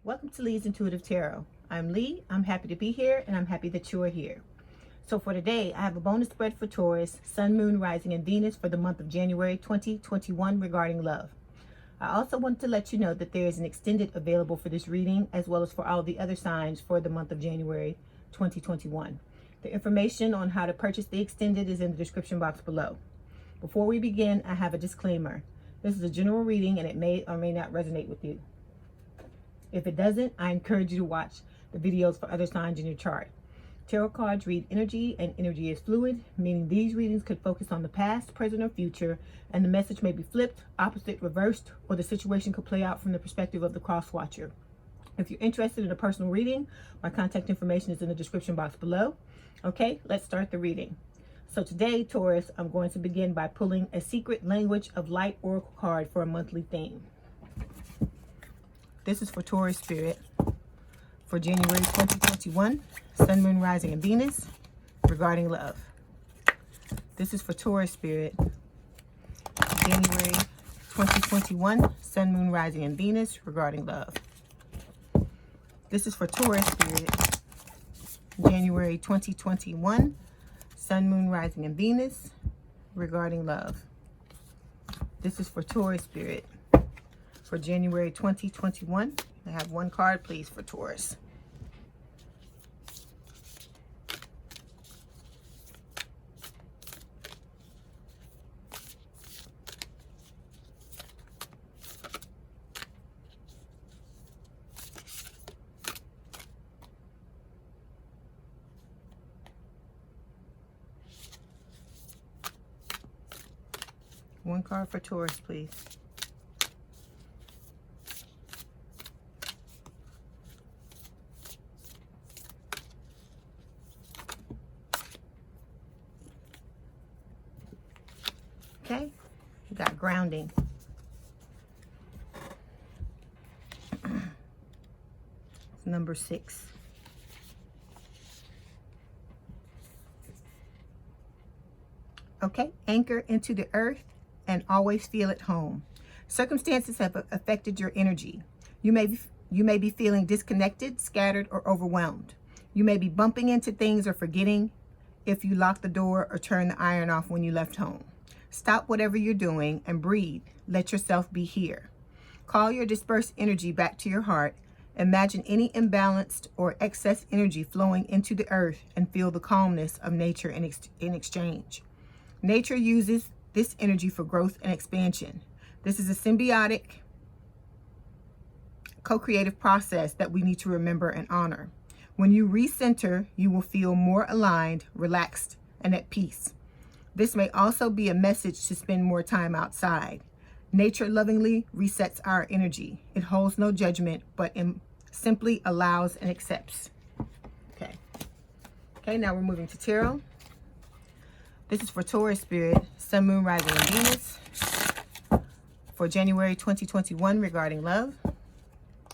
Welcome to Leigh's Intuitive Tarot. I'm Leigh. I'm happy to be here, and I'm happy that you are here. So for today, I have a bonus spread for Taurus, Sun, Moon, Rising, and Venus for the month of January 2021 regarding love. I also want to let you know that there is an extended available for this reading, as well as for all the other signs for the month of January 2021. The information on how to purchase the extended is in the description box below. Before we begin, I have a disclaimer. This is a general reading, and it may or may not resonate with you. If it doesn't, I encourage you to watch the videos for other signs in your chart. Tarot cards read energy, and energy is fluid, meaning these readings could focus on the past, present, or future, and the message may be flipped, opposite, reversed, or the situation could play out from the perspective of the cross-watcher. If you're interested in a personal reading, my contact information is in the description box below. Okay, let's start the reading. So today, Taurus, I'm going to begin by pulling a Secret Language of Light Oracle card for a monthly theme. This is for Taurus Spirit for January 2021, Sun, Moon, Rising, and Venus regarding love. This is for Taurus Spirit, January 2021, Sun, Moon, Rising, and Venus regarding love. This is for Taurus Spirit, January 2021, Sun, Moon, Rising, and Venus regarding love. This is for Taurus Spirit for January 2021. I have one card, please, for Taurus. One card for Taurus, please. Okay, we got grounding. It's number 6. Okay, anchor into the earth and always feel at home. Circumstances have affected your energy. You may be feeling disconnected, scattered, or overwhelmed. You may be bumping into things or forgetting if you lock the door or turn the iron off when you left home. Stop whatever you're doing and breathe. Let yourself be here. Call your dispersed energy back to your heart. Imagine any imbalanced or excess energy flowing into the earth and feel the calmness of nature in exchange. Nature uses this energy for growth and expansion. This is a symbiotic, co-creative process that we need to remember and honor. When you recenter, you will feel more aligned, relaxed, and at peace. This may also be a message to spend more time outside. Nature lovingly resets our energy. It holds no judgment, but simply allows and accepts. Okay, now we're moving to tarot. This is for Taurus Spirit, Sun, Moon, Rising, and Venus for January 2021 regarding love.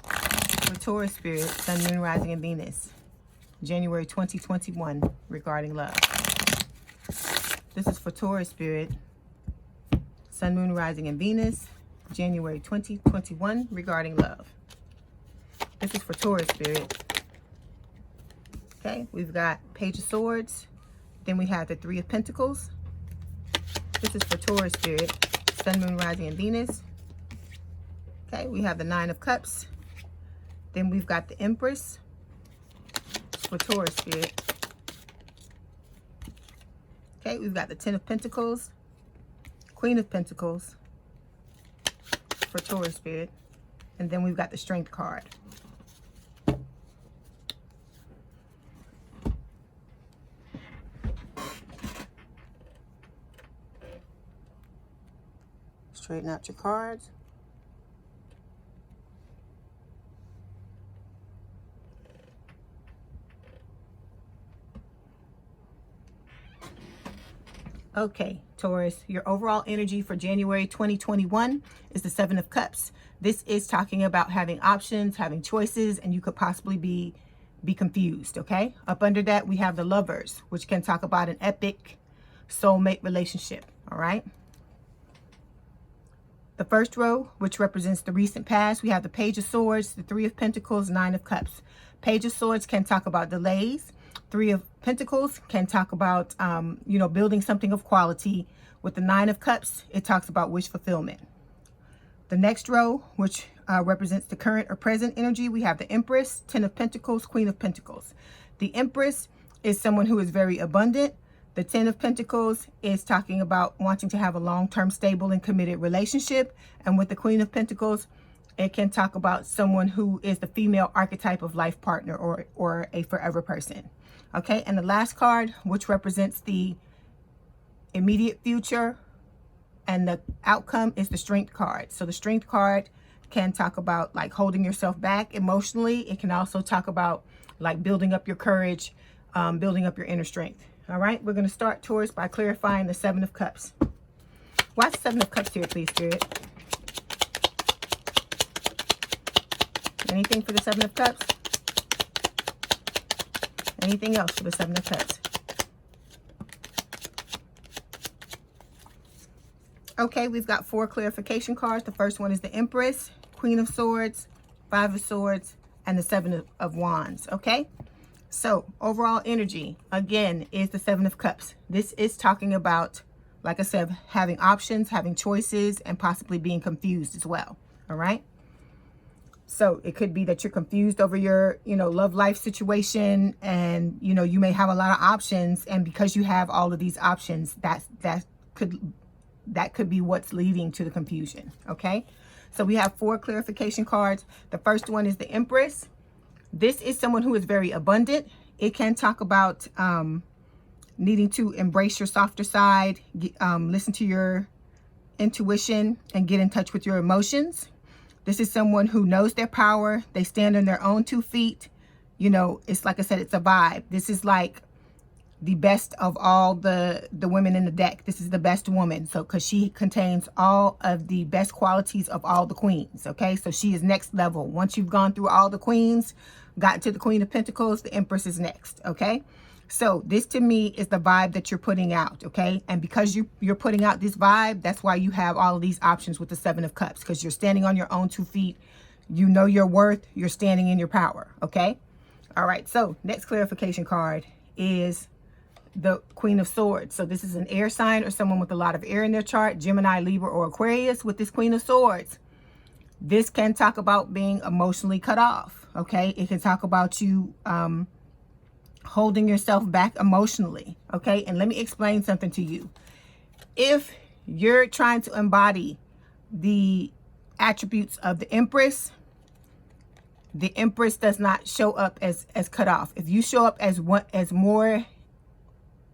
For Taurus Spirit, Sun, Moon, Rising, and Venus, January 2021 regarding love. This is for Taurus Spirit, Sun, Moon, Rising, and Venus, January 2021 regarding love. This is for Taurus Spirit. Okay, we've got Page of Swords. Then we have the 3 of Pentacles. This is for Taurus Spirit, Sun, Moon, Rising, and Venus. Okay, we have the 9 of Cups. Then we've got the Empress for Taurus Spirit. Okay, we've got the 10 of Pentacles, Queen of Pentacles for Taurus Spirit. And then we've got the Strength card. Straighten out your cards. Okay, Taurus, your overall energy for January 2021 is the 7 of Cups. This is talking about having options, having choices, and you could possibly be confused, okay? Up under that, we have the Lovers, which can talk about an epic soulmate relationship, all right? The first row, which represents the recent past, we have the Page of Swords, the Three of Pentacles, Nine of Cups. Page of Swords can talk about delays. Three of Pentacles can talk about, building something of quality. With the Nine of Cups, it talks about wish fulfillment. The next row, which represents the current or present energy, we have the Empress, Ten of Pentacles, Queen of Pentacles. The Empress is someone who is very abundant. The Ten of Pentacles is talking about wanting to have a long-term, stable, and committed relationship. And with the Queen of Pentacles, it can talk about someone who is the female archetype of life partner or a forever person. Okay, and the last card, which represents the immediate future and the outcome, is the Strength card. So the Strength card can talk about like holding yourself back emotionally. It can also talk about like building up your courage, building up your inner strength. All right, we're going to start, Taurus, by clarifying the Seven of Cups. Why is the Seven of Cups here, please, Spirit? Anything for the Seven of Cups? Anything else for the Seven of Cups? Okay, we've got 4 clarification cards. The first one is the Empress, Queen of Swords, Five of Swords, and the Seven of Wands. Okay, so overall energy, again, is the Seven of Cups. This is talking about, like I said, having options, having choices, and possibly being confused as well. All right. So it could be that you're confused over your, love life situation, and, you may have a lot of options. And because you have all of these options, that could be what's leading to the confusion. Okay. So we have 4 clarification cards. The first one is the Empress. This is someone who is very abundant. It can talk about needing to embrace your softer side, listen to your intuition, and get in touch with your emotions. This is someone who knows their power. They stand on their own 2 feet. It's like I said, it's a vibe. This is like the best of all the women in the deck. This is the best woman. So, because she contains all of the best qualities of all the queens. Okay, so she is next level. Once you've gone through all the queens, got to the Queen of Pentacles, the Empress is next. Okay, so this to me is the vibe that you're putting out. Okay, and because you're putting out this vibe, that's why you have all of these options with the Seven of Cups, because you're standing on your own 2 feet. You know your worth. You're standing in your power. Okay, all right. So next clarification card is the Queen of Swords. So this is an air sign or someone with a lot of air in their chart, Gemini, Libra, or Aquarius. With this Queen of Swords, this can talk about being emotionally cut off. Okay, it can talk about you holding yourself back emotionally. Okay, and let me explain something to you. If you're trying to embody the attributes of the Empress does not show up as cut off. If you show up as more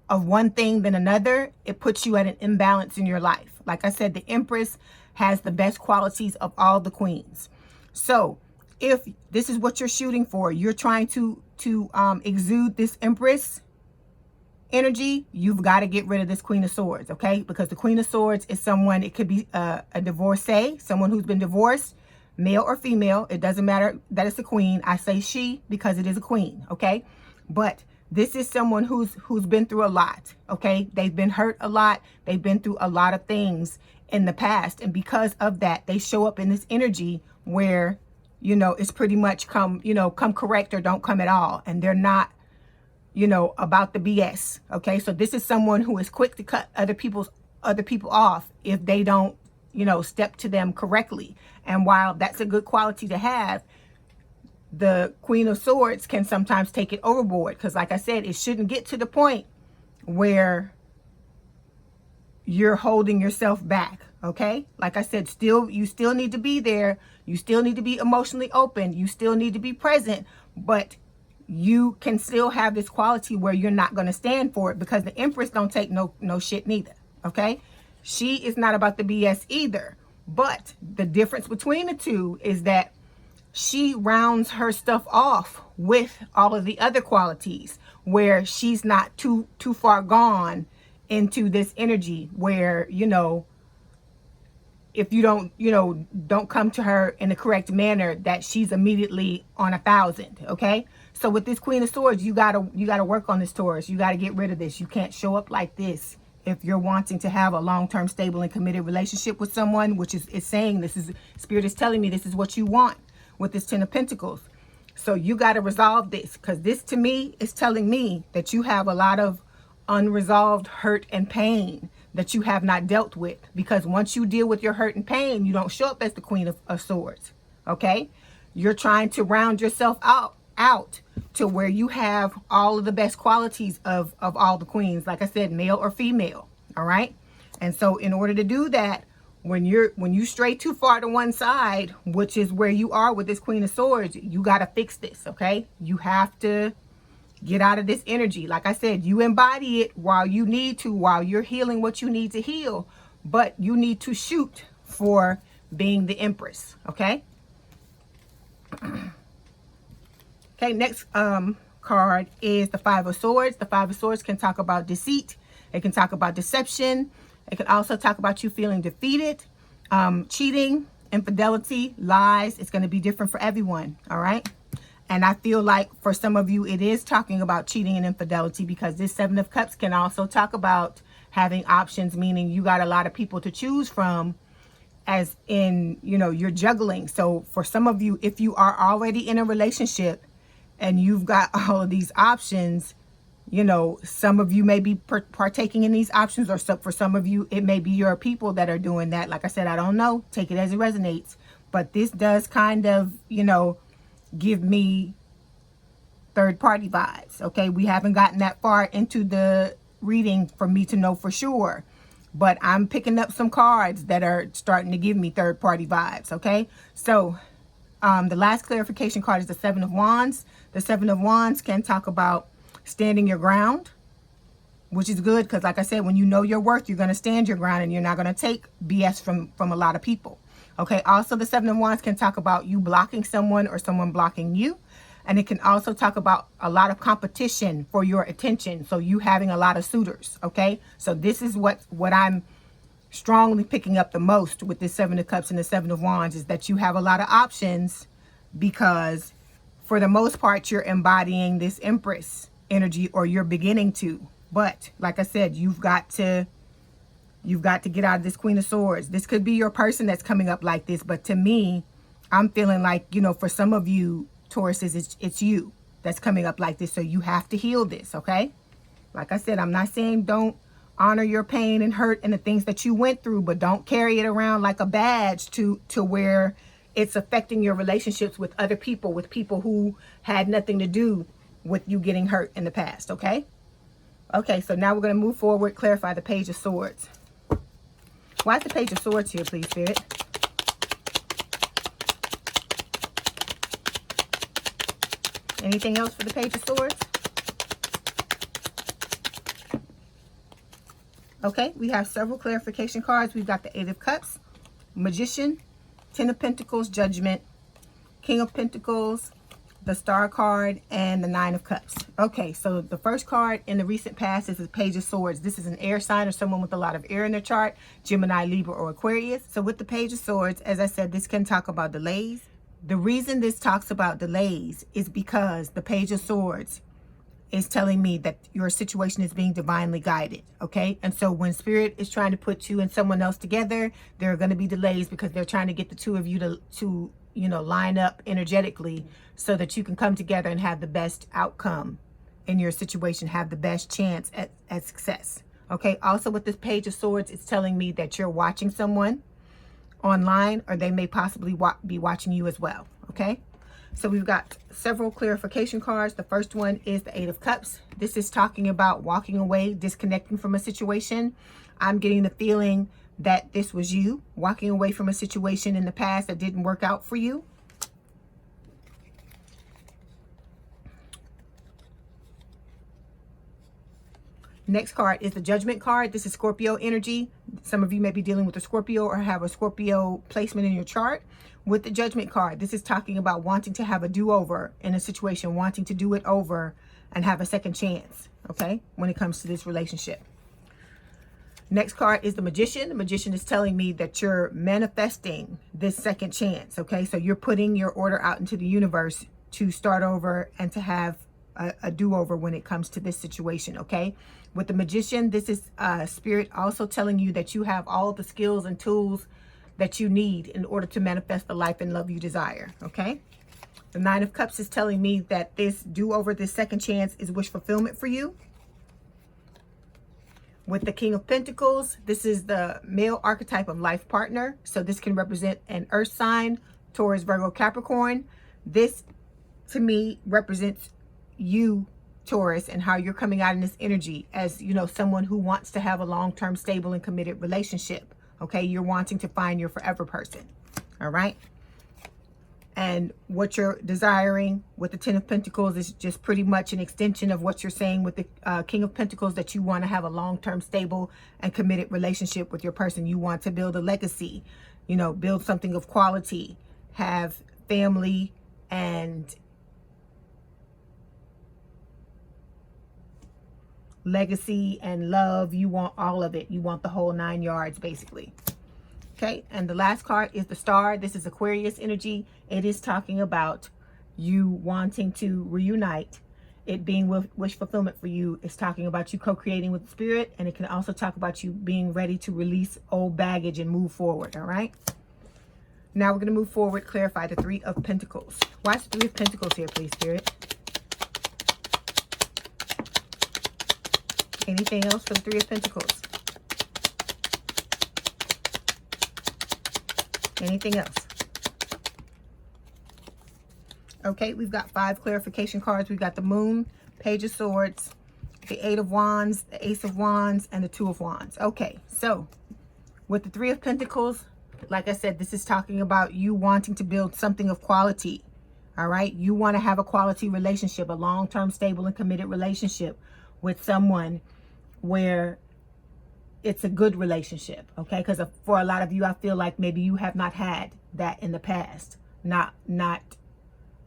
of one thing than another, it puts you at an imbalance in your life. Like I said, the Empress has the best qualities of all the queens. So if this is what you're shooting for, you're trying to exude this Empress energy, you've got to get rid of this Queen of Swords. Okay, because the Queen of Swords is someone, it could be a divorcee, someone who's been divorced, male or female. It doesn't matter that it's a queen. I say she because it is a queen. Okay, but this is someone who's been through a lot. Okay, they've been hurt a lot. They've been through a lot of things in the past, and because of that, they show up in this energy where, it's pretty much come correct or don't come at all, and they're not, about the BS. Okay, so this is someone who is quick to cut other people off if they don't, step to them correctly. And while that's a good quality to have, the Queen of Swords can sometimes take it overboard, because like I said, it shouldn't get to the point where you're holding yourself back. Okay, like I said, you still need to be there. You still need to be emotionally open. You still need to be present, but you can still have this quality where you're not going to stand for it, because the Empress don't take no shit neither. Okay, she is not about the BS either. But the difference between the two is that she rounds her stuff off with all of the other qualities, where she's not too far gone into this energy where, if you don't come to her in the correct manner, that she's immediately on 1,000. Okay, so with this Queen of Swords, you gotta work on this, Taurus. You gotta get rid of this. You can't show up like this if you're wanting to have a long-term, stable, and committed relationship with someone, which is saying this is, Spirit is telling me this is what you want with this Ten of Pentacles. So you got to resolve this, because this to me is telling me that you have a lot of unresolved hurt and pain that you have not dealt with. Because once you deal with your hurt and pain, you don't show up as the Queen of Swords. Okay? You're trying to round yourself out to where you have all of the best qualities of all the queens, like I said, male or female. All right. And so in order to do that, when you stray too far to one side, which is where you are with this Queen of Swords, you got to fix this. Okay. You have to get out of this energy. Like I said, you embody it while you need to, while you're healing what you need to heal, but you need to shoot for being the Empress. Okay. Okay, next card is the Five of Swords. The Five of Swords can talk about deceit. It can talk about deception. It can also talk about you feeling defeated, cheating, infidelity, lies. It's going to be different for everyone, all right? And I feel like for some of you, it is talking about cheating and infidelity, because this Seven of Cups can also talk about having options, meaning you got a lot of people to choose from, as in, you know, you're juggling. So for some of you, if you are already in a relationship and you've got all of these options, you know, some of you may be partaking in these options, or for some of you, it may be your people that are doing that. Like I said, I don't know. Take it as it resonates. But this does kind of, you know, give me third-party vibes. Okay, we haven't gotten that far into the reading for me to know for sure. But I'm picking up some cards that are starting to give me third-party vibes. Okay, so the last clarification card is the Seven of Wands. The Seven of Wands can talk about standing your ground, which is good, because like I said, when you know your worth, you're going to stand your ground and you're not going to take BS from a lot of people. Okay, also the Seven of Wands can talk about you blocking someone or someone blocking you. And it can also talk about a lot of competition for your attention. So you having a lot of suitors. Okay, so this is what I'm strongly picking up the most with this Seven of Cups and the Seven of Wands, is that you have a lot of options, because for the most part, you're embodying this Empress energy, or you're beginning to. But like I said, you've got to get out of this Queen of Swords. This could be your person that's coming up like this, but to me, I'm feeling like, you know, for some of you Tauruses, it's you that's coming up like this. So you have to heal this. Okay, like I said, I'm not saying don't honor your pain and hurt and the things that you went through, but don't carry it around like a badge to where it's affecting your relationships with other people, with people who had nothing to do with you getting hurt in the past. Okay, so now we're going to move forward, clarify the Page of Swords. Why is the Page of Swords here, please, Spirit? Anything else for the Page of Swords? Okay, we have several clarification cards. We've got the Eight of Cups, Magician, Ten of Pentacles, Judgment, King of Pentacles, the Star card, and the Nine of Cups. Okay, so the first card in the recent past is the Page of Swords. This is an air sign or someone with a lot of air in their chart, Gemini, Libra, or Aquarius. So with the Page of Swords, as I said, this can talk about delays. The reason this talks about delays is because the Page of Swords is telling me that your situation is being divinely guided. Okay, and so when Spirit is trying to put you and someone else together, there are going to be delays, because they're trying to get the two of you to you know, line up energetically so that you can come together and have the best outcome in your situation, have the best chance at success. Okay, also with this Page of Swords, it's telling me that you're watching someone online, or they may possibly be watching you as well. Okay, so we've got several clarification cards. The first one is the Eight of Cups. This is talking about walking away, disconnecting from a situation. I'm getting the feeling that this was you walking away from a situation in the past that didn't work out for you. Next card is the Judgment card. This is Scorpio energy. Some of you may be dealing with a Scorpio or have a Scorpio placement in your chart. With the Judgment card, this is talking about wanting to have a do-over in a situation, wanting to do it over and have a second chance, okay, when it comes to this relationship. Next card is the Magician. The Magician is telling me that you're manifesting this second chance, okay? So you're putting your order out into the universe to start over and to have a do-over when it comes to this situation, okay? With the Magician, this is Spirit also telling you that you have all the skills and tools that you need in order to manifest the life and love you desire, okay? The Nine of Cups is telling me that this do-over, this second chance, is wish fulfillment for you. With the King of Pentacles, this is the male archetype of life partner. So this can represent an earth sign, Taurus, Virgo, Capricorn. This, to me, represents you, Taurus, and how you're coming out in this energy as, you know, someone who wants to have a long-term, stable, and committed relationship. Okay, you're wanting to find your forever person. All right. And what you're desiring with the Ten of Pentacles is just pretty much an extension of what you're saying with the King of Pentacles, that you want to have a long-term, stable, and committed relationship with your person. You want to build a legacy, you know, build something of quality, have family and legacy and love. You want all of it. You want the whole 9 yards, basically. Okay, and the last card is the Star. This is Aquarius energy. It is talking about you wanting to reunite. It being wish fulfillment for you. It's talking about you co-creating with the Spirit, and it can also talk about you being ready to release old baggage and move forward, all right? Now we're going to move forward, clarify the Three of Pentacles. Why is the Three of Pentacles here, please, Spirit? Anything else for the Three of Pentacles? Anything else? Okay, we've got 5 clarification cards. We've got the Moon, Page of Swords, the Eight of Wands, the Ace of Wands, and the Two of Wands. Okay, so with the Three of Pentacles, like I said, this is talking about you wanting to build something of quality. All right, you want to have a quality relationship, a long-term, stable, and committed relationship with someone where it's a good relationship, okay? Because for a lot of you, I feel like maybe you have not had that in the past, not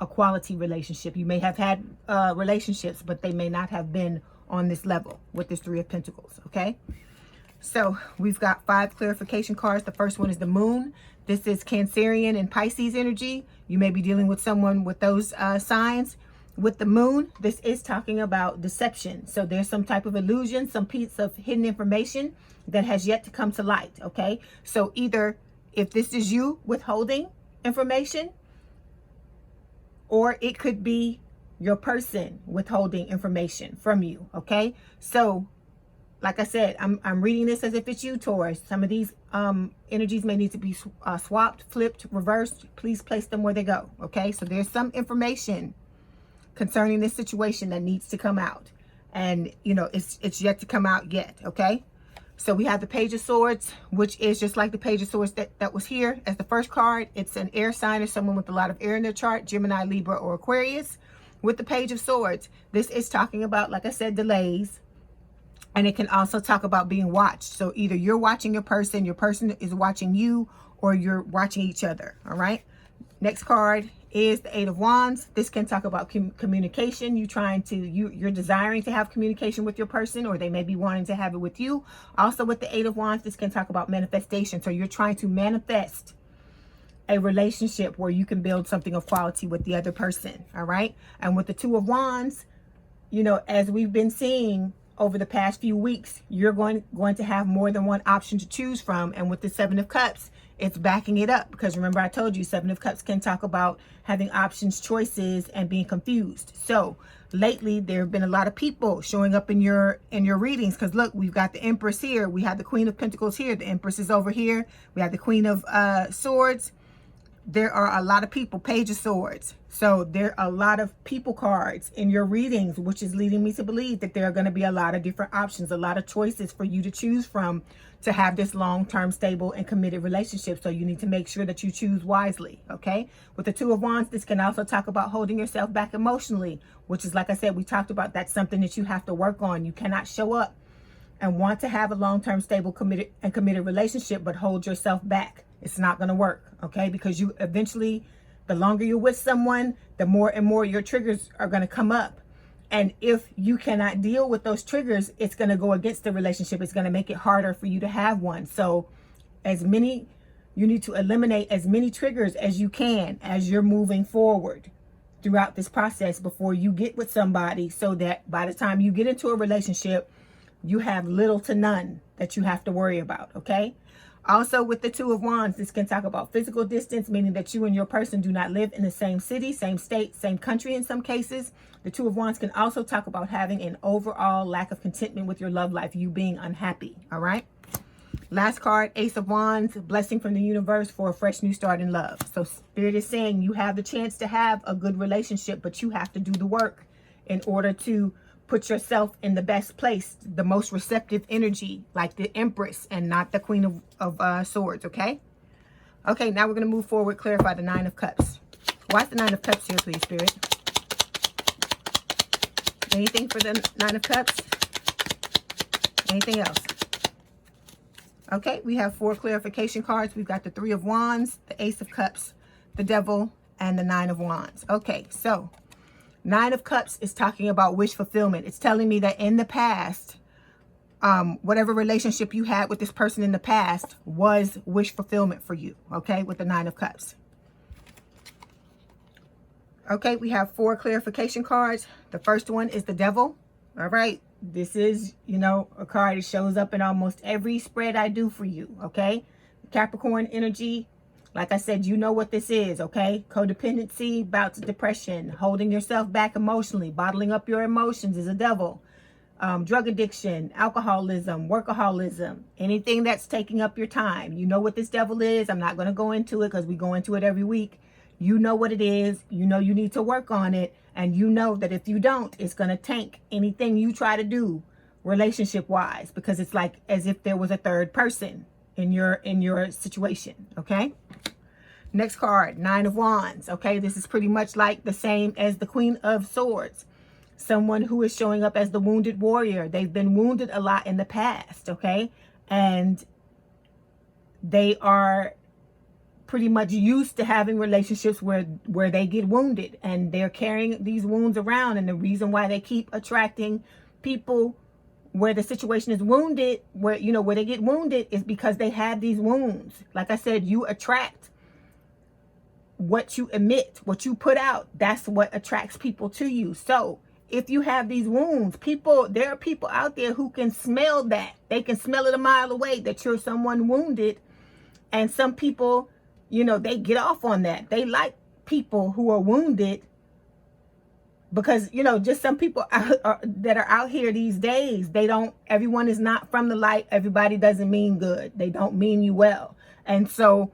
a quality relationship. You may have had relationships, but they may not have been on this level with this Three of Pentacles, okay? So we've got 5 clarification cards. The first one is the Moon. This is Cancerian and Pisces energy. You may be dealing with someone with those signs. With the Moon, this is talking about deception. So there's some type of illusion, some piece of hidden information that has yet to come to light, okay? So either if this is you withholding information, or it could be your person withholding information from you, okay? So like I said, I'm reading this as if it's you, Taurus. Some of these energies may need to be swapped, flipped, reversed. Please place them where they go, okay? So there's some information concerning this situation that needs to come out, and you know it's yet to come out yet, okay? So we have the Page of Swords, which is just like the Page of Swords that was here as the first card. It's an air sign or someone with a lot of air in their chart, Gemini, Libra, or Aquarius. With the Page of Swords, this is talking about, like I said, delays, and it can also talk about being watched. So either you're watching your person is watching you, or you're watching each other, all right? Next card is the Eight of Wands. This can talk about communication. You're desiring to have communication with your person, or they may be wanting to have it with you. Also with the Eight of Wands, this can talk about manifestation. So you're trying to manifest a relationship where you can build something of quality with the other person, all right? And with the Two of Wands, you know, as we've been seeing over the past few weeks, you're going to have more than one option to choose from. And with the Seven of Cups, it's backing it up, because remember I told you Seven of Cups can talk about having options, choices, and being confused. So lately there have been a lot of people showing up in your readings, because look, we've got the Empress here, we have the Queen of Pentacles here, the Empress is over here, we have the Queen of Swords. There are a lot of people, Page of Swords. So there are a lot of people cards in your readings, which is leading me to believe that there are going to be a lot of different options, a lot of choices for you to choose from to have this long-term, stable, and committed relationship. So you need to make sure that you choose wisely, okay? With the Two of Wands, this can also talk about holding yourself back emotionally, which is, like I said, we talked about, that's something that you have to work on. You cannot show up and want to have a long-term, stable, committed relationship, but hold yourself back. It's not going to work, okay? Because you eventually, the longer you're with someone, the more and more your triggers are going to come up. And if you cannot deal with those triggers, it's going to go against the relationship. It's going to make it harder for you to have one. So you need to eliminate as many triggers as you can as you're moving forward throughout this process before you get with somebody, so that by the time you get into a relationship, you have little to none that you have to worry about, okay? Also, with the Two of Wands, this can talk about physical distance, meaning that you and your person do not live in the same city, same state, same country in some cases. The Two of Wands can also talk about having an overall lack of contentment with your love life, you being unhappy, all right? Last card, Ace of Wands, blessing from the universe for a fresh new start in love. So Spirit is saying you have the chance to have a good relationship, but you have to do the work in order to put yourself in the best place, the most receptive energy, like the Empress and not the Queen of Swords, okay? Okay, now we're going to move forward, clarify the Nine of Cups. Why's the Nine of Cups here, please, Spirit? Anything for the Nine of Cups? Anything else? Okay, we have 4 clarification cards. We've got the Three of Wands, the Ace of Cups, the Devil, and the Nine of Wands. Okay, so Nine of Cups is talking about wish fulfillment. It's telling me that in the past, whatever relationship you had with this person in the past was wish fulfillment for you, okay, with the Nine of Cups. Okay, we have 4 clarification cards. The first one is the Devil. All right, this is, you know, a card that shows up in almost every spread I do for you, okay? Capricorn energy. Like I said, you know what this is, okay? Codependency, bouts of depression, holding yourself back emotionally, bottling up your emotions is a devil. Drug addiction, alcoholism, workaholism, anything that's taking up your time. You know what this devil is. I'm not going to go into it because we go into it every week. You know what it is. You know you need to work on it. And you know that if you don't, it's going to tank anything you try to do relationship-wise, because it's like as if there was a third person in your situation, okay? Next card, Nine of Wands, okay? This is pretty much like the same as the Queen of Swords. Someone who is showing up as the wounded warrior. They've been wounded a lot in the past, okay? And they are pretty much used to having relationships where they get wounded, and they're carrying these wounds around. And the reason why they keep attracting people where the situation is wounded, where, you know, where they get wounded, is because they have these wounds. Like I said, you attract what you emit, what you put out. That's what attracts people to you. So if you have these wounds, there are people out there who can smell that. They can smell it a mile away that you're someone wounded. And some people, you know, they get off on that. They like people who are wounded because, you know, just some people that are out here these days, everyone is not from the light. Everybody doesn't mean good. They don't mean you well. And so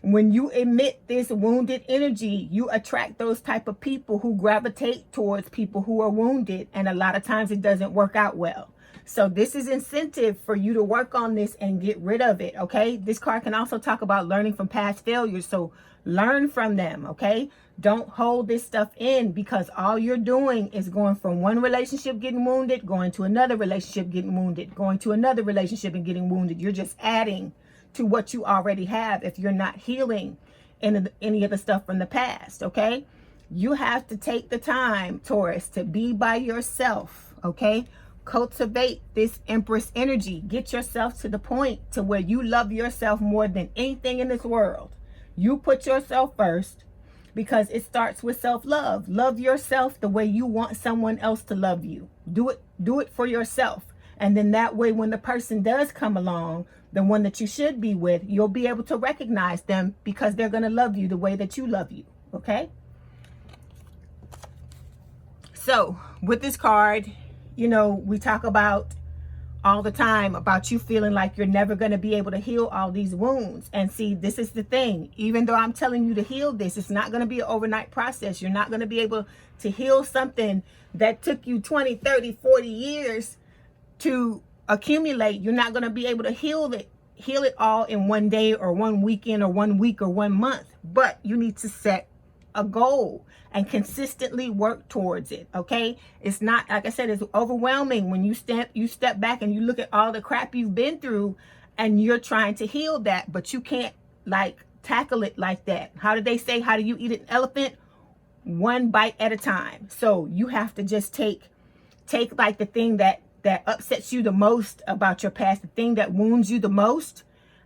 when you emit this wounded energy, you attract those type of people who gravitate towards people who are wounded. And a lot of times it doesn't work out well. So this is incentive for you to work on this and get rid of it, okay? This card can also talk about learning from past failures. So learn from them, okay? Don't hold this stuff in, because all you're doing is going from one relationship getting wounded, going to another relationship getting wounded, going to another relationship and getting wounded. You're just adding to what you already have if you're not healing any of the stuff from the past, okay? You have to take the time, Taurus, to be by yourself, okay? Cultivate this Empress energy. Get yourself to the point to where you love yourself more than anything in this world. You put yourself first, because it starts with self-love. Love yourself the way you want someone else to love you. Do it for yourself. And then that way, when the person does come along, the one that you should be with, you'll be able to recognize them because they're going to love you the way that you love you, okay? So with this card, you know, we talk about all the time about you feeling like you're never going to be able to heal all these wounds. And see, this is the thing. Even though I'm telling you to heal this, it's not going to be an overnight process. You're not going to be able to heal something that took you 20, 30, 40 years to accumulate. You're not going to be able to heal it all in one day or one weekend or 1 week or 1 month. But you need to set a goal and consistently work towards it, okay? It's not, like I said, it's overwhelming when you step back and you look at all the crap you've been through and you're trying to heal that, but you can't like tackle it like that. How did they say, how do you eat an elephant? One bite at a time. So you have to just take like the thing that upsets you the most about your past, the thing that wounds you the most,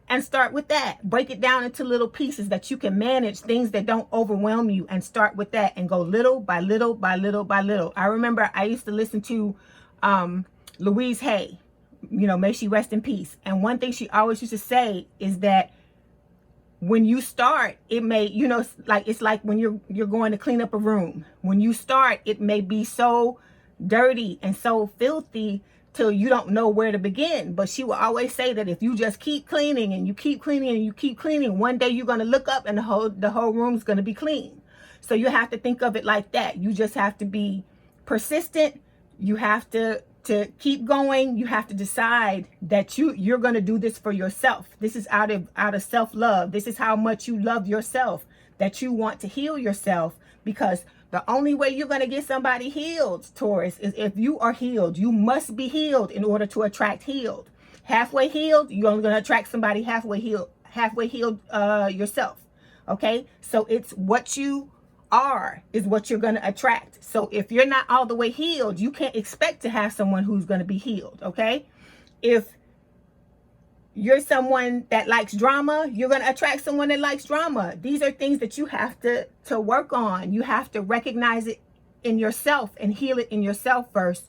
and start with that. Break it down into little pieces that you can manage, things that don't overwhelm you, and start with that and go little by little by little by little. I remember I used to listen to Louise Hay, you know, may she rest in peace. And one thing she always used to say is that when you start, it may, you know, it's like when you're going to clean up a room. When you start, it may be so dirty and so filthy till you don't know where to begin. But she will always say that if you just keep cleaning and you keep cleaning and you keep cleaning, one day you're going to look up and the whole room's going to be clean. So you have to think of it like that. You just have to be persistent. You have to keep going. You have to decide that you're going to do this for yourself. This is out of self-love. This is how much you love yourself, that you want to heal yourself, because the only way you're going to get somebody healed, Taurus, is if you are healed. You must be healed in order to attract healed. Halfway healed, you're only going to attract somebody halfway healed yourself. Okay? So it's what you are is what you're going to attract. So if you're not all the way healed, you can't expect to have someone who's going to be healed. Okay? If you're someone that likes drama, you're going to attract someone that likes drama. These are things that you have to work on. You have to recognize it in yourself and heal it in yourself first,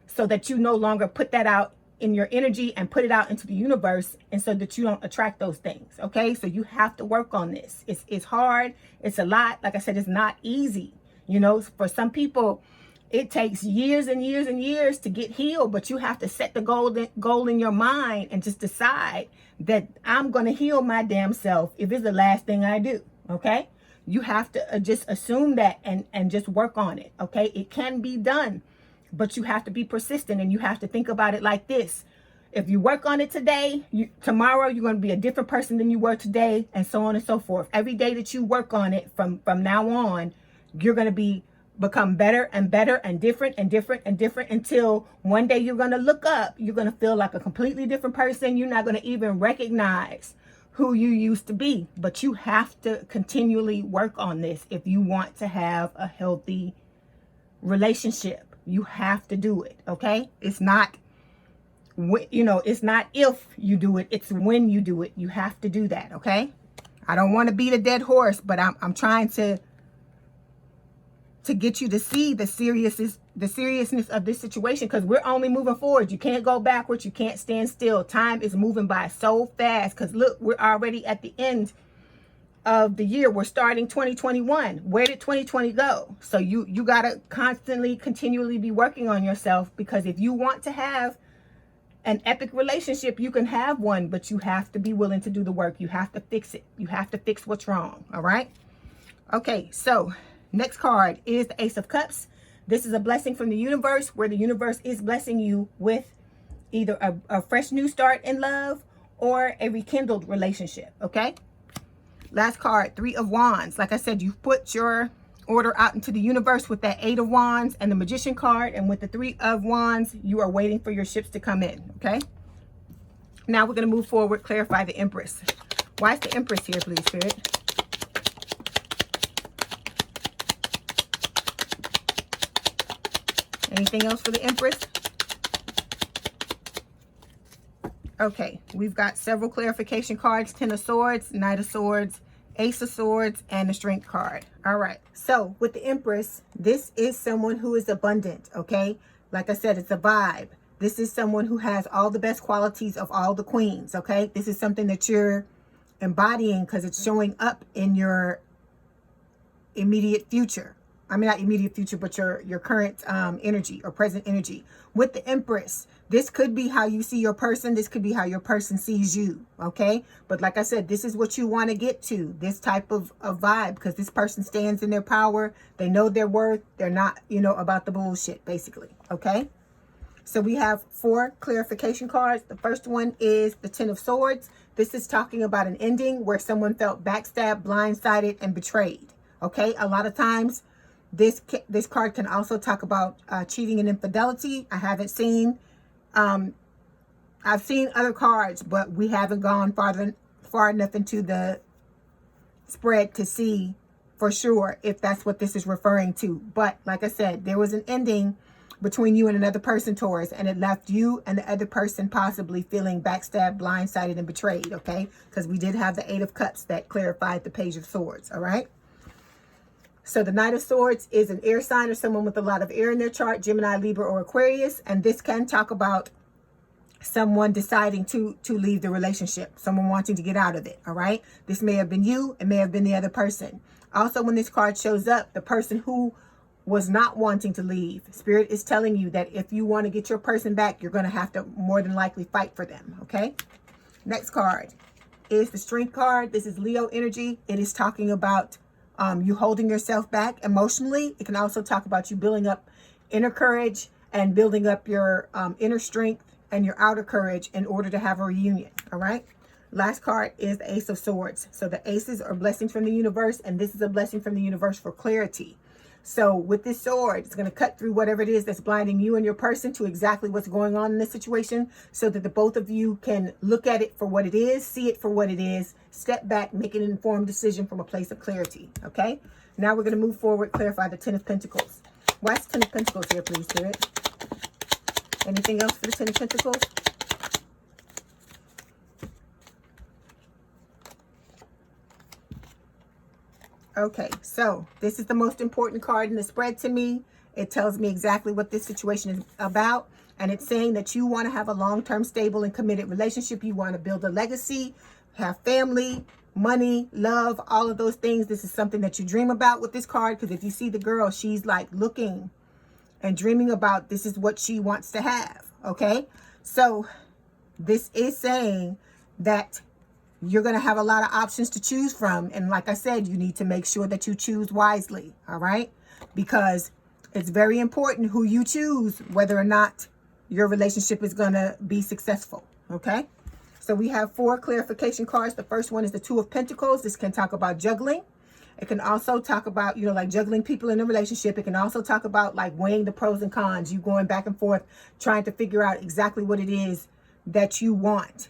so that you no longer put that out in your energy and put it out into the universe, and so that you don't attract those things. Okay? So you have to work on this. It's hard. It's a lot. Like I said, it's not easy. You know, for some people, it takes years and years and years to get healed, but you have to set the goal in your mind and just decide that I'm going to heal my damn self if it's the last thing I do. Okay? You have to just assume that and just work on it. Okay? It can be done, but you have to be persistent, and you have to think about it like this. If you work on it today, tomorrow you're going to be a different person than you were today, and so on and so forth. Every day that you work on it from now on, you're going to become better and better and different and different and different, until one day you're going to look up, you're going to feel like a completely different person. You're not going to even recognize who you used to be. But you have to continually work on this if you want to have a healthy relationship. You have to do it. Okay? It's not, you know, it's not if you do it, it's when you do it. You have to do that. Okay? I don't want to beat a dead horse, but I'm trying to get you to see the seriousness of this situation, because we're only moving forward. You can't go backwards. You can't stand still. Time is moving by so fast, because look, we're already at the end of the year. We're starting 2021. Where did 2020 go? So you got to continually be working on yourself, because if you want to have an epic relationship, you can have one, but you have to be willing to do the work. You have to fix it. You have to fix what's wrong. All right? Okay, so next card is the Ace of Cups. This is a blessing from the universe, where the universe is blessing you with either a fresh new start in love or a rekindled relationship. Okay? Last card, Three of Wands. Like I said, you've put your order out into the universe with that Eight of Wands and the Magician card. And with the Three of Wands, you are waiting for your ships to come in. Okay? Now we're going to move forward, clarify the Empress. Why is the Empress here, please, Spirit? Anything else for the Empress? Okay, we've got several clarification cards. Ten of Swords, Knight of Swords, Ace of Swords, and the Strength card. All right, so with the Empress, this is someone who is abundant, okay? Like I said, it's a vibe. This is someone who has all the best qualities of all the queens, okay? This is something that you're embodying because it's showing up in your immediate future. I mean, not immediate future, but your current energy or present energy. With the Empress, this could be how you see your person. This could be how your person sees you, okay? But like I said, this is what you want to get to, this type of vibe, because this person stands in their power. They know their worth. They're not, about the bullshit, basically, okay? So we have 4 clarification cards. The first one is the Ten of Swords. This is talking about an ending where someone felt backstabbed, blindsided, and betrayed, okay? A lot of times, this card can also talk about cheating and infidelity. I haven't seen, I've seen other cards, but we haven't gone far enough into the spread to see for sure if that's what this is referring to. But like I said, there was an ending between you and another person, Taurus, and it left you and the other person possibly feeling backstabbed, blindsided, and betrayed, okay? Because we did have the Eight of Cups that clarified the Page of Swords, all right? So the Knight of Swords is an air sign or someone with a lot of air in their chart, Gemini, Libra, or Aquarius, and this can talk about someone deciding to leave the relationship, someone wanting to get out of it, all right? This may have been you, it may have been the other person. Also, when this card shows up, the person who was not wanting to leave, Spirit is telling you that if you want to get your person back, you're going to have to more than likely fight for them, okay? Next card is the Strength card. This is Leo energy. It is talking about you holding yourself back emotionally. It can also talk about you building up inner courage and building up your inner strength and your outer courage in order to have a reunion, all right? Last card is the Ace of Swords. So the aces are blessings from the universe, and this is a blessing from the universe for clarity. So with this sword, it's going to cut through whatever it is that's blinding you and your person to exactly what's going on in this situation, so that the both of you can look at it for what it is, see it for what it is, step back, make an informed decision from a place of clarity, okay? Now we're going to move forward, clarify the Ten of Pentacles. Why is Ten of Pentacles here, please, Spirit? Anything else for the Ten of Pentacles? Okay, so this is the most important card in the spread to me. It tells me exactly what this situation is about. And it's saying that you want to have a long-term, stable, and committed relationship. You want to build a legacy, have family, money, love, all of those things. This is something that you dream about with this card. Because if you see the girl, she's like looking and dreaming about this is what she wants to have. Okay, so this is saying that you're going to have a lot of options to choose from. And like I said, you need to make sure that you choose wisely. All right. Because it's very important who you choose, whether or not your relationship is going to be successful. Okay. So we have 4 clarification cards. The first one is the Two of Pentacles. This can talk about juggling. It can also talk about, like juggling people in a relationship. It can also talk about like weighing the pros and cons, you going back and forth, trying to figure out exactly what it is that you want,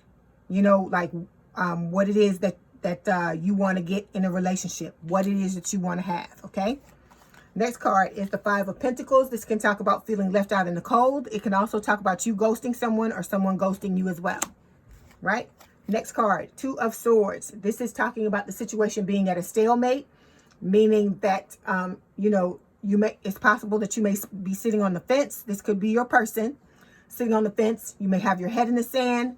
like what it is that you want to get in a relationship, what it is that you want to have, okay? Next card is the Five of Pentacles. This can talk about feeling left out in the cold. It can also talk about you ghosting someone or someone ghosting you as well, right? Next card, Two of Swords. This is talking about the situation being at a stalemate, meaning that, it's possible that you may be sitting on the fence. This could be your person sitting on the fence. You may have your head in the sand,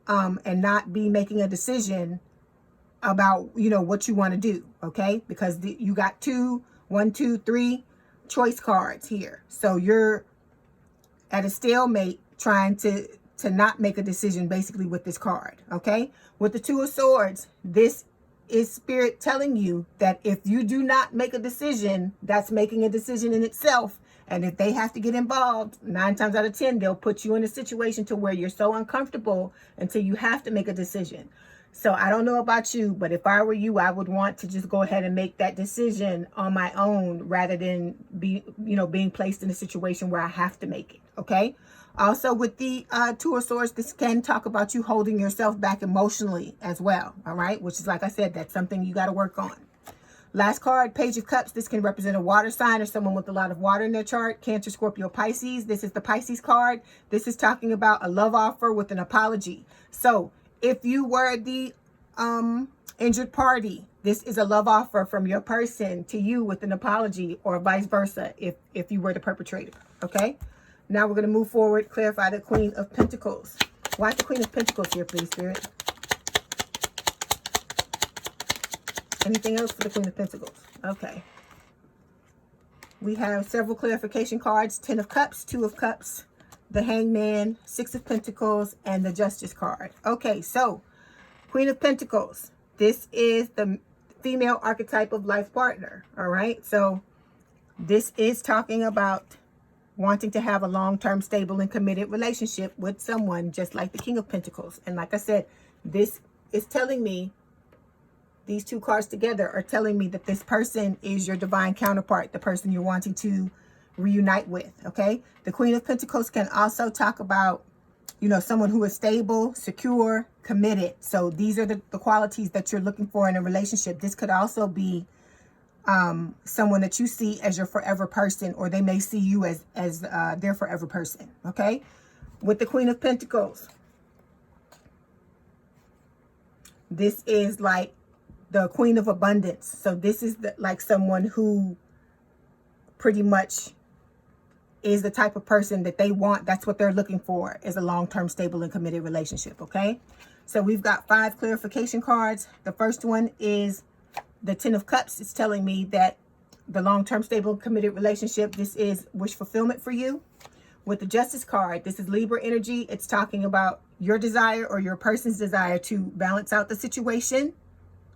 and not be making a decision about, what you want to do, okay? Because you got 3 choice cards here. So you're at a stalemate trying to not make a decision basically with this card, okay? With the Two of Swords, this is Spirit telling you that if you do not make a decision, that's making a decision in itself. And if they have to get involved, 9 times out of 10, they'll put you in a situation to where you're so uncomfortable until you have to make a decision. So I don't know about you, but if I were you, I would want to just go ahead and make that decision on my own rather than being placed in a situation where I have to make it. Okay. Also with the Two of Swords, this can talk about you holding yourself back emotionally as well. All right. Which is, like I said, that's something you got to work on. Last card, Page of Cups. This can represent a water sign or someone with a lot of water in their chart. Cancer, Scorpio, Pisces. This is the Pisces card. This is talking about a love offer with an apology. So if you were the injured party, this is a love offer from your person to you with an apology, or vice versa if you were the perpetrator. Okay. Now we're going to move forward, clarify the Queen of Pentacles. Why is the Queen of Pentacles here, please, Spirit? Anything else for the Queen of Pentacles? Okay. We have several clarification cards. 10 of Cups, 2 of Cups, the Hangman, 6 of Pentacles, and the Justice card. Okay, so Queen of Pentacles. This is the female archetype of life partner. All right. So this is talking about wanting to have a long-term, stable, and committed relationship with someone just like the King of Pentacles. And like I said, this is telling me, these 2 cards together are telling me that this person is your divine counterpart, the person you're wanting to reunite with, okay? The Queen of Pentacles can also talk about, someone who is stable, secure, committed. So these are the qualities that you're looking for in a relationship. This could also be someone that you see as your forever person, or they may see you as their forever person. Okay, with the Queen of Pentacles, this is like the Queen of Abundance. So this is like someone who pretty much is the type of person that they want. That's what they're looking for, is a long-term, stable, and committed relationship. Okay, so we've got 5 clarification cards. The first one is the 10 of Cups. It's telling me that the long-term, stable, committed relationship, this is wish fulfillment for you. With the Justice card, this is Libra energy. It's talking about your desire, or your person's desire, to balance out the situation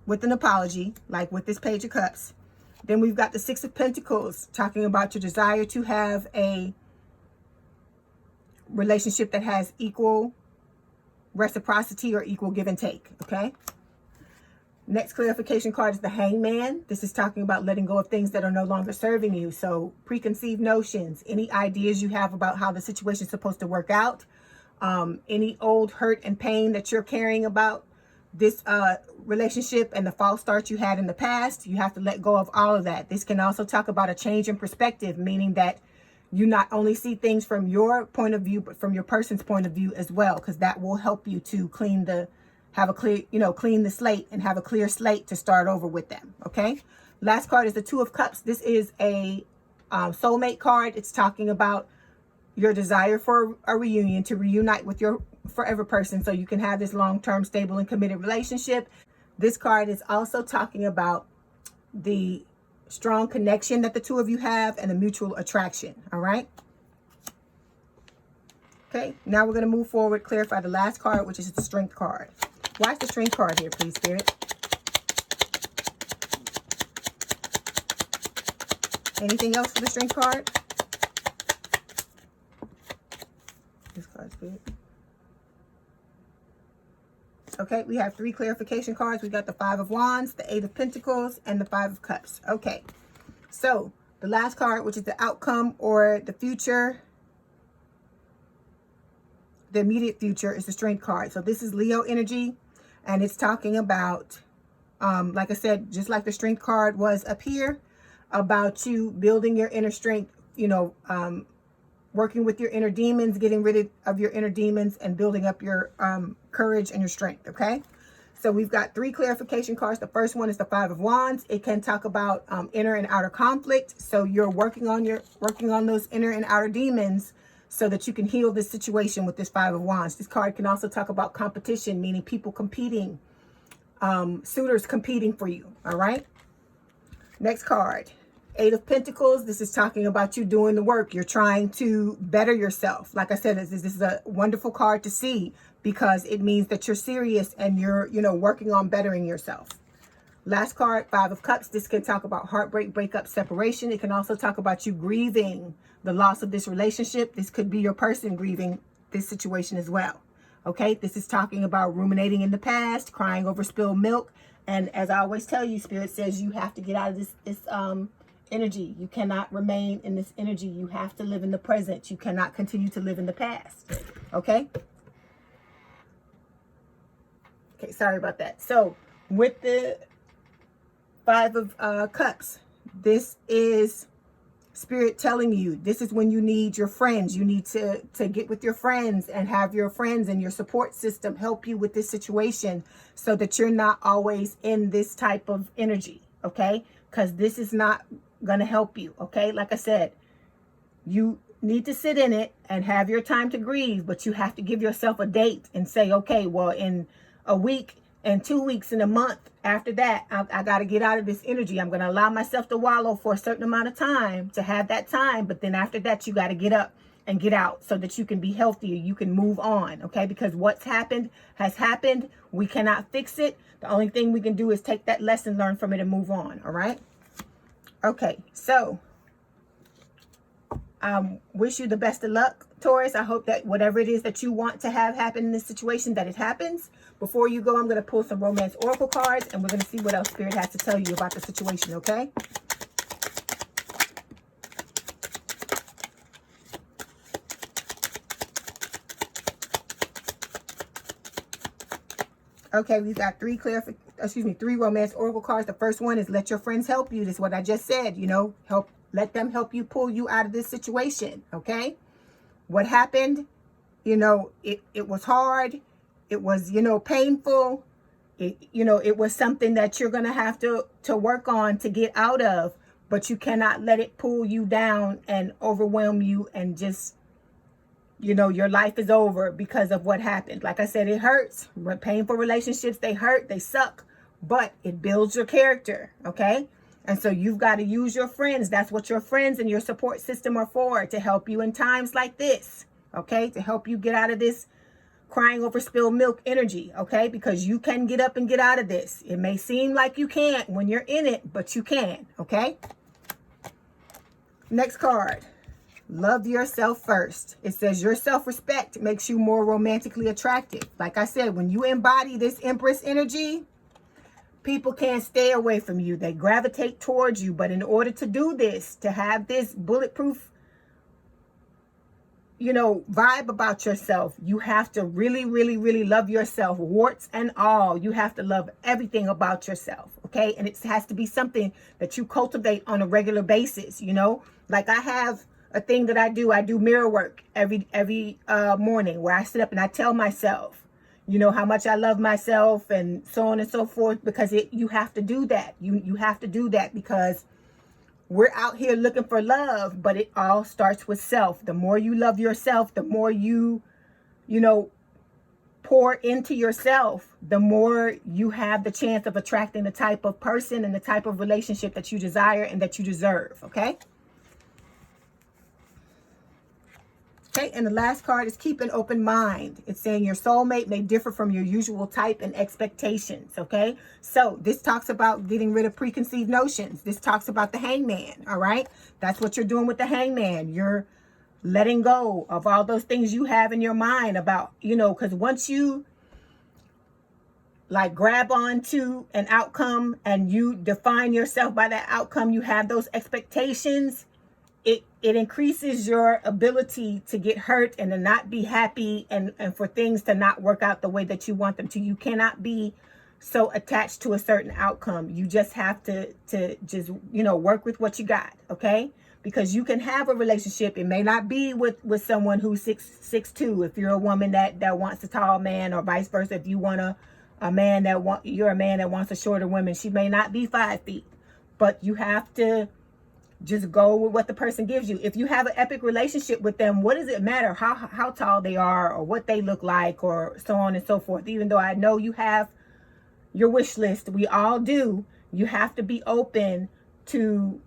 with an apology, like with this Page of Cups. Then we've got the 6 of Pentacles, talking about your desire to have a relationship that has equal reciprocity or equal give and take. Okay. Next clarification card is the Hangman. This is talking about letting go of things that are no longer serving you. So preconceived notions, any ideas you have about how the situation is supposed to work out, any old hurt and pain that you're carrying about this relationship and the false start you had in the past, you have to let go of all of that. This can also talk about a change in perspective, meaning that you not only see things from your point of view, but from your person's point of view as well, because that will help you to clean the slate and have a clear slate to start over with them. Okay. Last card is the 2 of Cups. This is a soulmate card. It's talking about your desire for a reunion, to reunite with your forever person so you can have this long-term, stable, and committed relationship. This card is also talking about the strong connection that the two of you have and the mutual attraction. All right. Okay. Now we're going to move forward, clarify the last card, which is the Strength card. Why is the Strength card here, please, Spirit? Anything else for the Strength card? This card's good. Okay, we have 3 clarification cards. We got the 5 of Wands, the 8 of Pentacles, and the 5 of Cups. Okay, so the last card, which is the outcome or the future, the immediate future, is the Strength card. So this is Leo energy, and it's talking about, like I said, just like the Strength card was up here, about you building your inner strength, working with your inner demons, getting rid of your inner demons, and building up your courage and your strength. Okay, so we've got 3 clarification cards. The first one is the 5 of Wands. It can talk about inner and outer conflict. So you're working on those inner and outer demons so that you can heal this situation with this 5 of Wands. This card can also talk about competition, meaning people competing, suitors competing for you. All right. Next card, 8 of Pentacles. This is talking about you doing the work. You're trying to better yourself. Like I said, this is a wonderful card to see because it means that you're serious and you're, working on bettering yourself. Last card, 5 of Cups. This can talk about heartbreak, breakup, separation. It can also talk about you grieving the loss of this relationship. This could be your person grieving this situation as well. Okay, this is talking about ruminating in the past, crying over spilled milk. And as I always tell you, Spirit says you have to get out of this energy. You cannot remain in this energy. You have to live in the present. You cannot continue to live in the past. Okay? Okay, sorry about that. So with the 5 of Cups, this is Spirit telling you this is when you need your friends. You need to get with your friends and have your friends and your support system help you with this situation so that you're not always in this type of energy, okay? Because this is not going to help you, okay? Like I said, you need to sit in it and have your time to grieve, but you have to give yourself a date and say, okay, well, in a week and 2 weeks and a month after that, I got to get out of this energy. I'm going to allow myself to wallow for a certain amount of time to have that time. But then after that, you got to get up and get out so that you can be healthier. You can move on. Okay. Because what's happened has happened. We cannot fix it. The only thing we can do is take that lesson, learn from it, and move on. All right. Okay. So wish you the best of luck, Taurus. I hope that whatever it is that you want to have happen in this situation, that it happens. Before you go, I'm going to pull some romance oracle cards, and we're going to see what else Spirit has to tell you about the situation, okay? Okay, we've got three romance oracle cards. The first one is let your friends help you. This is what I just said, you know, let them help you pull you out of this situation, okay? What happened, you know, it was hard. It was, you know, painful. It was something that you're going to have to work on to get out of, but you cannot let it pull you down and overwhelm you and just, you know, your life is over because of what happened. Like I said, it hurts. Painful relationships, they hurt, they suck, but it builds your character, okay? And so you've got to use your friends. That's what your friends and your support system are for, to help you in times like this, okay? To help you get out of this crying over spilled milk energy, okay? Because you can get up and get out of this. It may seem like you can't when you're in it, but you can, okay? Next card. Love yourself first. It says your self-respect makes you more romantically attractive. Like I said, when you embody this Empress energy, people can't stay away from you. They gravitate towards you. But in order to do this, to have this bulletproof, you know, vibe about yourself, you have to really, really, really love yourself, warts and all. You have to love everything about yourself, okay? And it has to be something that you cultivate on a regular basis, you know? Like I have a thing that I do mirror work every morning, where I sit up and I tell myself, you know, how much I love myself and so on and so forth, because you have to do that. You have to do that because we're out here looking for love, but it all starts with self. The more you love yourself, the more you know, pour into yourself, the more you have the chance of attracting the type of person and the type of relationship that you desire and that you deserve, okay? Okay, and the last card is keep an open mind. It's saying your soulmate may differ from your usual type and expectations, okay? So this talks about getting rid of preconceived notions. This talks about the Hangman, all right? That's what you're doing with the Hangman. You're letting go of all those things you have in your mind about, you know, because once you like grab onto an outcome and you define yourself by that outcome, you have those expectations, it increases your ability to get hurt and to not be happy and for things to not work out the way that you want them to. You cannot be so attached to a certain outcome. You just have to just, you know, work with what you got, okay? Because you can have a relationship. It may not be with someone who's 6'2", if you're a woman that wants a tall man, or vice versa. If you want you're a man that wants a shorter woman, she may not be 5 feet. But you have to just go with what the person gives you. If you have an epic relationship with them, what does it matter how tall they are or what they look like or so on and so forth? Even though I know you have your wish list, we all do, you have to be open to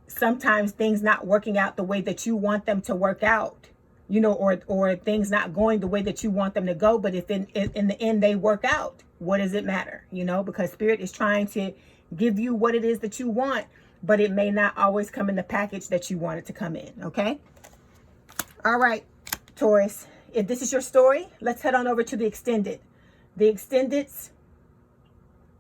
sometimes things not working out the way that you want them to work out, you know, or things not going the way that you want them to go. But if in the end they work out, what does it matter? You know, because Spirit is trying to give you what it is that you want, but it may not always come in the package that you want it to come in, okay? All right, Taurus, if this is your story, let's head on over to the extended. The extendeds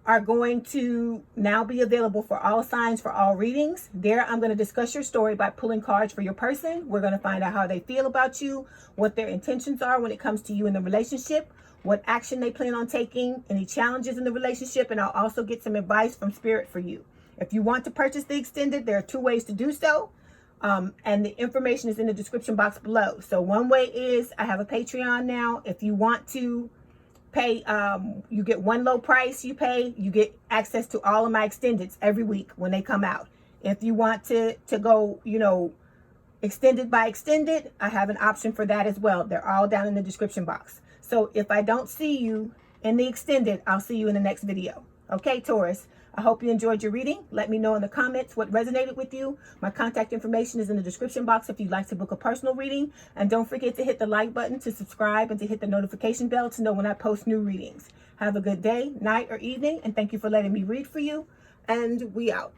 are going to now be available for all signs, for all readings. There, I'm going to discuss your story by pulling cards for your person. We're going to find out how they feel about you, what their intentions are when it comes to you in the relationship, what action they plan on taking, any challenges in the relationship, and I'll also get some advice from Spirit for you. If you want to purchase the extended, there are 2 ways to do so. And the information is in the description box below. So one way is I have a Patreon now. If you want to pay, you get one low price you pay. You get access to all of my extendeds every week when they come out. If you want to go, you know, extended by extended, I have an option for that as well. They're all down in the description box. So if I don't see you in the extended, I'll see you in the next video. Okay, Taurus? I hope you enjoyed your reading. Let me know in the comments what resonated with you. My contact information is in the description box if you'd like to book a personal reading. And don't forget to hit the like button, to subscribe, and to hit the notification bell to know when I post new readings. Have a good day, night, or evening, and thank you for letting me read for you. And we out.